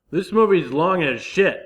This movie's long as shit.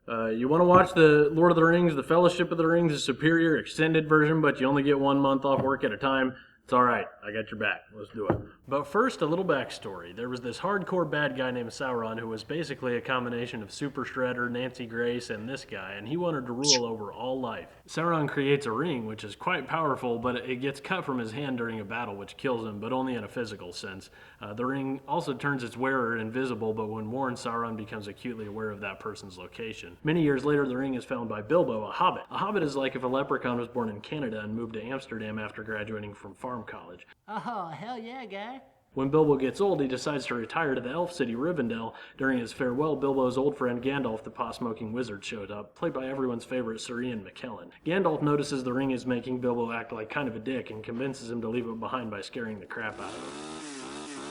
You want to watch the Lord of the Rings, the Fellowship of the Rings, the superior extended version, but you only get 1 month off work at a time? It's alright, I got your back. Let's do it. But first, a little backstory. There was this hardcore bad guy named Sauron who was basically a combination of Super Shredder, Nancy Grace, and this guy, and he wanted to rule over all life. Sauron creates a ring, which is quite powerful, but it gets cut from his hand during a battle, which kills him, but only in a physical sense. The ring also turns its wearer invisible, but when worn, Sauron becomes acutely aware of that person's location. Many years later, the ring is found by Bilbo, a hobbit. A hobbit is like if a leprechaun was born in Canada and moved to Amsterdam after graduating from farm college. Oh, hell yeah, guy. When Bilbo gets old, he decides to retire to the elf city Rivendell. During his farewell, Bilbo's old friend Gandalf, the pot-smoking wizard, shows up, played by everyone's favorite Sir Ian McKellen. Gandalf notices the ring is making Bilbo act like kind of a dick and convinces him to leave it behind by scaring the crap out of him.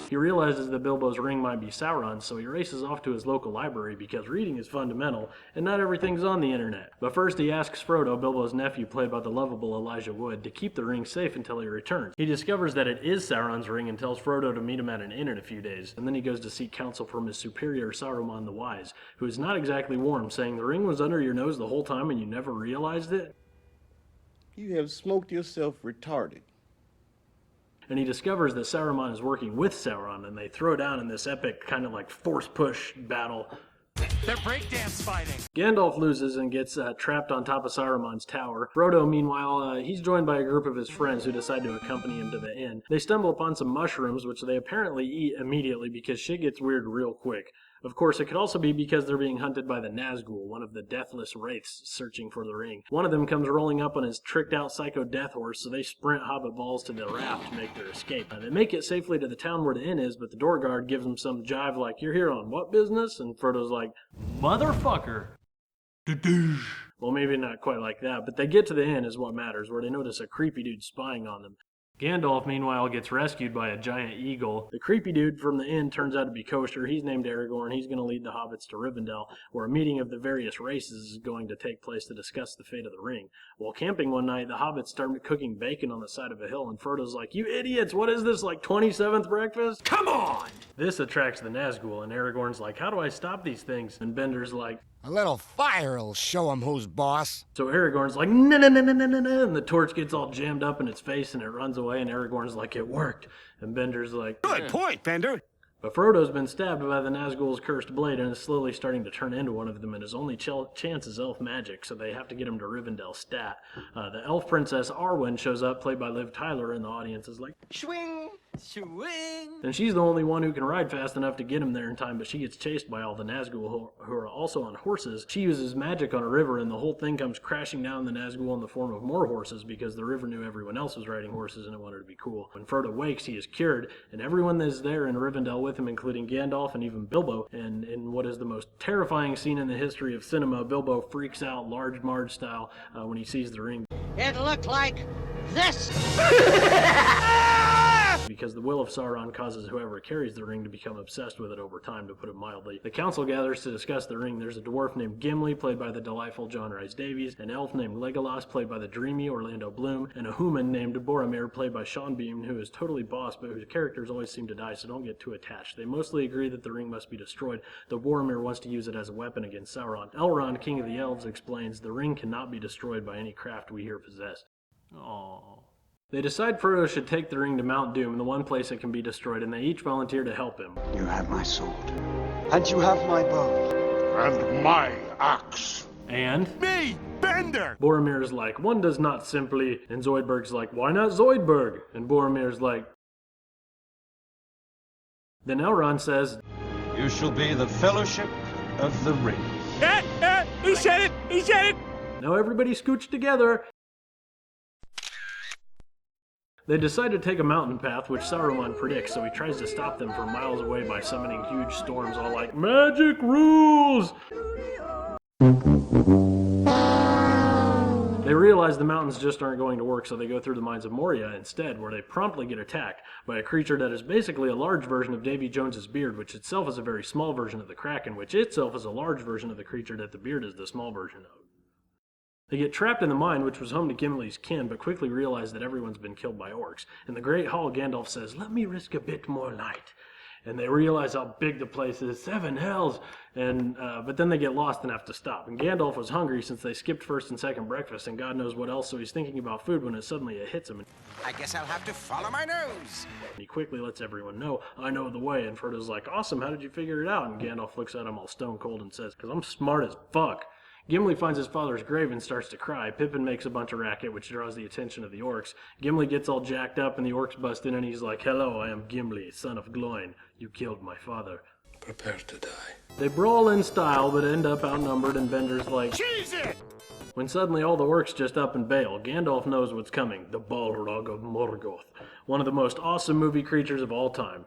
He realizes that Bilbo's ring might be Sauron's, so he races off to his local library because reading is fundamental, and not everything's on the internet. But first he asks Frodo, Bilbo's nephew played by the lovable Elijah Wood, to keep the ring safe until he returns. He discovers that it is Sauron's ring and tells Frodo to meet him at an inn in a few days, and then he goes to seek counsel from his superior Saruman the Wise, who is not exactly warm, saying the ring was under your nose the whole time and you never realized it? You have smoked yourself retarded. And he discovers that Saruman is working with Sauron, and they throw down in this epic kind of like force push battle. They're breakdance fighting. Gandalf loses and gets trapped on top of Saruman's tower. Frodo, meanwhile, he's joined by a group of his friends who decide to accompany him to the inn. They stumble upon some mushrooms, which they apparently eat immediately because shit gets weird real quick. Of course, it could also be because they're being hunted by the Nazgul, one of the deathless wraiths searching for the ring. One of them comes rolling up on his tricked-out psycho death horse, so they sprint hobbit balls to the raft to make their escape. They make it safely to the town where the inn is, but the door guard gives them some jive like, "You're here on what business?" And Frodo's like, "Motherfucker." Well, maybe not quite like that, but they get to the inn is what matters, where they notice a creepy dude spying on them. Gandalf, meanwhile, gets rescued by a giant eagle. The creepy dude from the inn turns out to be kosher. He's named Aragorn. He's going to lead the hobbits to Rivendell, where a meeting of the various races is going to take place to discuss the fate of the ring. While camping one night, the hobbits start cooking bacon on the side of a hill, and Frodo's like, "You idiots, what is this, like 27th breakfast? Come on!" This attracts the Nazgul, and Aragorn's like, "How do I stop these things?" And Bender's like, "A little fire'll show him who's boss." So Aragorn's like, "No, no, no, no, no, no, no," and the torch gets all jammed up in its face and it runs away, and Aragorn's like, "It worked." And Bender's like, "Good point, Bender." But Frodo's been stabbed by the Nazgul's cursed blade and is slowly starting to turn into one of them, and his only chance is elf magic, so they have to get him to Rivendell stat. The elf princess Arwen shows up, played by Liv Tyler, and the audience is like, Swing, swing. and she's the only one who can ride fast enough to get him there in time, but she gets chased by all the Nazgul who are also on horses. She uses magic on a river, and the whole thing comes crashing down the Nazgul in the form of more horses because the river knew everyone else was riding horses and it wanted to be cool. When Frodo wakes, he is cured, and everyone that is there in Rivendell with him, including Gandalf and even Bilbo. And in what is the most terrifying scene in the history of cinema, Bilbo freaks out Large Marge style when he sees the ring. It looked like this. Because the will of Sauron causes whoever carries the ring to become obsessed with it over time, to put it mildly. The council gathers to discuss the ring. There's a dwarf named Gimli, played by the delightful John Rhys Davies, an elf named Legolas, played by the dreamy Orlando Bloom, and a human named Boromir, played by Sean Bean, who is totally boss, but whose characters always seem to die, so don't get too attached. They mostly agree that the ring must be destroyed, though Boromir wants to use it as a weapon against Sauron. Elrond, king of the elves, explains the ring cannot be destroyed by any craft we here possess. Aww. They decide Frodo should take the ring to Mount Doom, the one place it can be destroyed, and they each volunteer to help him. You have my sword. And you have my bow. And my axe. And? Me, Bender! Boromir's like, "One does not simply..." And Zoidberg's like, "Why not Zoidberg?" And Boromir's like... Then Elrond says, "You shall be the Fellowship of the Ring." He said it! He said it! Now everybody scooch together. They decide to take a mountain path, which Saruman predicts, so he tries to stop them from miles away by summoning huge storms, all like, "Magic rules!" They realize the mountains just aren't going to work, so they go through the mines of Moria instead, where they promptly get attacked by a creature that is basically a large version of Davy Jones's beard, which itself is a very small version of the Kraken, which itself is a large version of the creature that the beard is the small version of. They get trapped in the mine, which was home to Gimli's kin, but quickly realize that everyone's been killed by orcs. In the Great Hall, Gandalf says, "Let me risk a bit more light." and they realize how big the place is. 7 hells! And but then they get lost and have to stop. And Gandalf was hungry since they skipped first and second breakfast and God knows what else, so he's thinking about food when it hits him. I guess I'll have to follow my nose. He quickly lets everyone know, I know the way. And Frodo's like, awesome, how did you figure it out? And Gandalf looks at him all stone cold and says, because I'm smart as fuck. Gimli finds his father's grave and starts to cry. Pippin makes a bunch of racket, which draws the attention of the orcs. Gimli gets all jacked up and the orcs bust in and he's like, hello, I am Gimli, son of Gloin. You killed my father. Prepare to die. They brawl in style but end up outnumbered and Bender's like, Cheese it! when suddenly all the orcs just up and bail. Gandalf knows what's coming. The Balrog of Morgoth. One of the most awesome movie creatures of all time.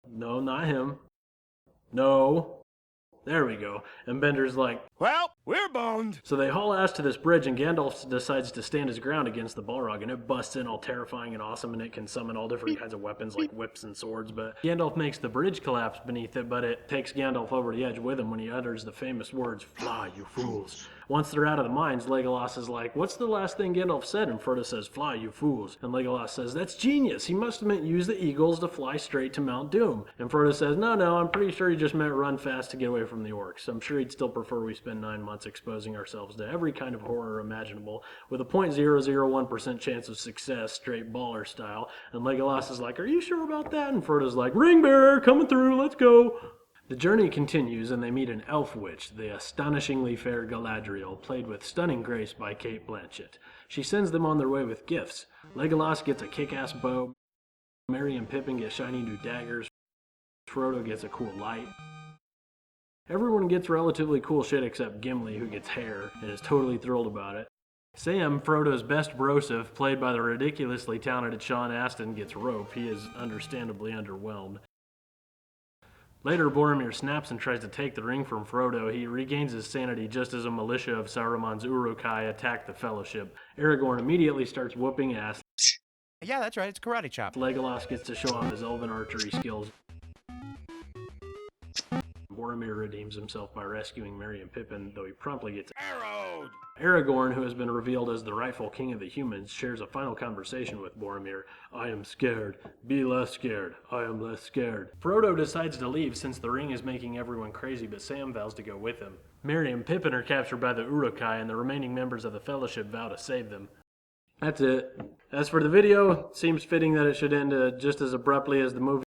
No, not him. No. There we go. And Bender's like, Well, we're boned. so they haul ass to this bridge and Gandalf decides to stand his ground against the Balrog and it busts in all terrifying and awesome and it can summon all different kinds of weapons like whips and swords, but Gandalf makes the bridge collapse beneath it, but it takes Gandalf over the edge with him when he utters the famous words, fly, you fools. Once they're out of the mines, Legolas is like, what's the last thing Gandalf said? And Frodo says, fly, you fools. And Legolas says, that's genius. He must have meant use the eagles to fly straight to Mount Doom. And Frodo says, no, I'm pretty sure he just meant run fast to get away from the orcs. I'm sure he'd still prefer we spend 9 months exposing ourselves to every kind of horror imaginable with a 0.001% chance of success, straight baller style. And Legolas is like, are you sure about that? And Frodo's like, ring bearer, coming through, let's go. The journey continues and they meet an elf witch, the astonishingly fair Galadriel, played with stunning grace by Cate Blanchett. She sends them on their way with gifts. Legolas gets a kick-ass bow, Merry and Pippin get shiny new daggers, Frodo gets a cool light. Everyone gets relatively cool shit except Gimli, who gets hair and is totally thrilled about it. Sam, Frodo's best brosif, played by the ridiculously talented Sean Astin, gets rope. He is understandably underwhelmed. Later, Boromir snaps and tries to take the ring from Frodo. He regains his sanity just as a militia of Saruman's Uruk-hai attack the Fellowship. Aragorn immediately starts whooping ass. Yeah, that's right. It's karate chop. Legolas gets to show off his elven archery skills. Boromir redeems himself by rescuing Merry and Pippin, though he promptly gets Arrowed. Aragorn, who has been revealed as the rightful king of the humans, shares a final conversation with Boromir. I am scared. Be less scared. I am less scared. Frodo decides to leave since the ring is making everyone crazy, but Sam vows to go with him. Merry and Pippin are captured by the Uruk-hai, and the remaining members of the Fellowship vow to save them. That's it. As for the video, it seems fitting that it should end just as abruptly as the movie.